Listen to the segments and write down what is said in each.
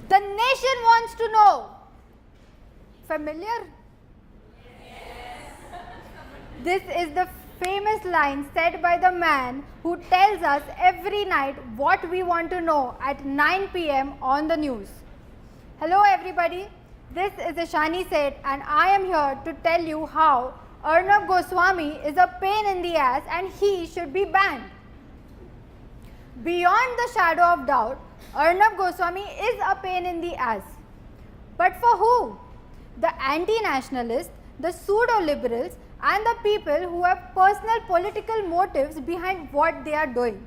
The nation wants to know. Familiar? Yes. This is the famous line said by the man who tells us every night what we want to know at 9 p.m. on the news. Hello everybody, this is Ishani Sheth and I am here to tell you how Arnab Goswami is a pain in the ass and he should be banned. Beyond the shadow of doubt, Arnab Goswami is a pain in the ass. But for who? The anti-nationalists, the pseudo-liberals and the people who have personal political motives behind what they are doing.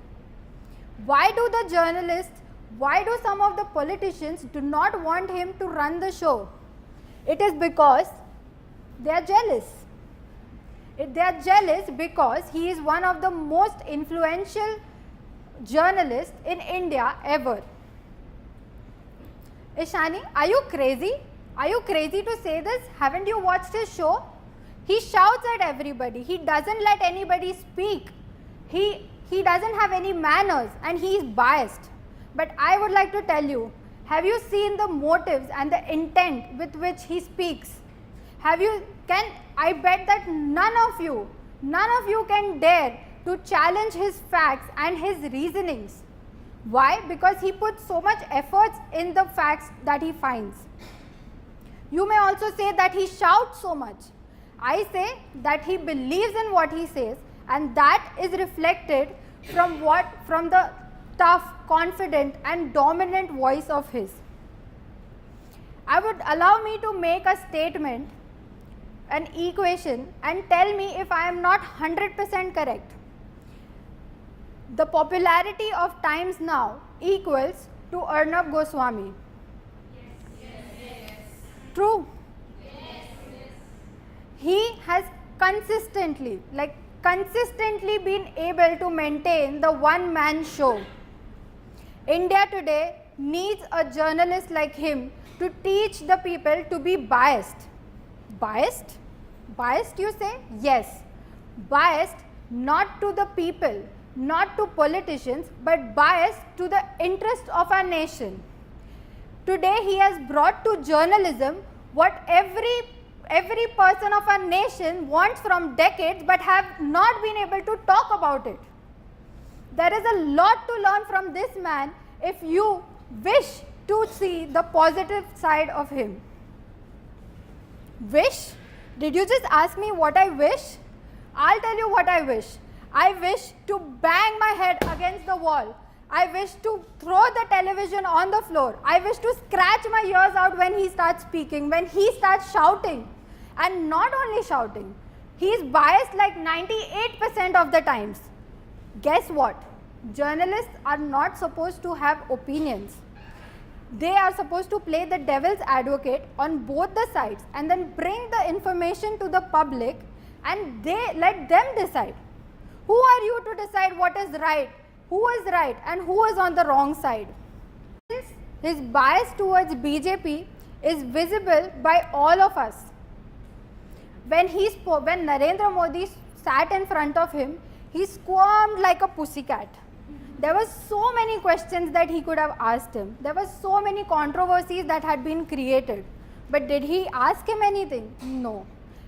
Why do the journalists, why do some of the politicians do not want him to run the show? It is because they are jealous. They are jealous because he is one of the most influential journalists in India ever. Ishani, are you crazy? Are you crazy to say this? Haven't you watched his show? He shouts at everybody. He doesn't let anybody speak. He doesn't have any manners and he is biased. But I would like to tell you, have you seen the motives and the intent with which he speaks? I bet that none of you can dare to challenge his facts and his reasonings. Why? Because he puts so much efforts in the facts that he finds. You may also say that he shouts so much. I say that he believes in what he says and that is reflected from the tough, confident and dominant voice of his. I would allow me to make a statement, an equation and tell me if I am not 100% correct. The popularity of Times Now equals to Arnab Goswami. Yes. True? Yes. He has consistently been able to maintain the one-man show. India today needs a journalist like him to teach the people to be biased. Biased? Biased, you say? Yes. Biased not to the people, not to politicians, but biased to the interest of our nation. Today he has brought to journalism what every person of our nation wants from decades but have not been able to talk about it. There is a lot to learn from this man if you wish to see the positive side of him. Wish? Did you just ask me what I wish? I'll tell you what I wish. I wish to bang my head against the wall. I wish to throw the television on the floor. I wish to scratch my ears out when he starts speaking, when he starts shouting. And not only shouting, he is biased like 98% of the times. Guess what? Journalists are not supposed to have opinions. They are supposed to play the devil's advocate on both the sides and then bring the information to the public and they let them decide. Who are you to decide what is right, who is right and who is on the wrong side? His bias towards BJP is visible by all of us. When Narendra Modi sat in front of him, he squirmed like a pussycat. There were so many questions that he could have asked him. There were so many controversies that had been created. But did he ask him anything? No.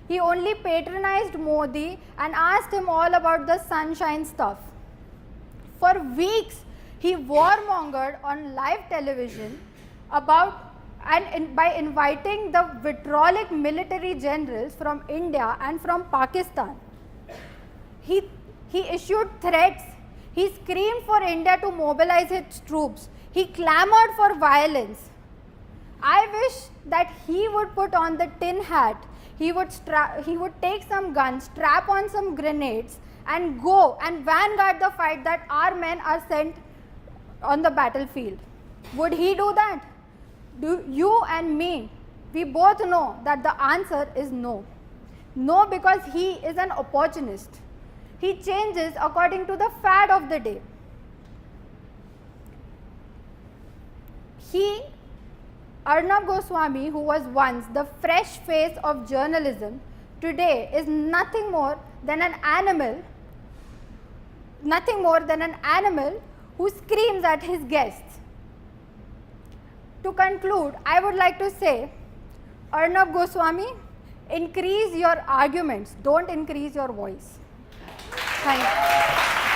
He only patronized Modi and asked him all about the sunshine stuff. For weeks, he warmongered on live television by inviting the vitriolic military generals from India and from Pakistan. He issued threats. He screamed for India to mobilize its troops. He clamored for violence. I wish that he would put on the tin hat. He would take some guns, strap on some grenades and go and vanguard the fight that our men are sent on the battlefield. Would he do that? You and me, we both know that the answer is no. No, because he is an opportunist. He changes according to the fad of the day. Arnab Goswami, who was once the fresh face of journalism, today is nothing more than an animal who screams at his guests. To conclude, I would like to say, Arnab Goswami, increase your arguments, don't increase your voice. Thank you.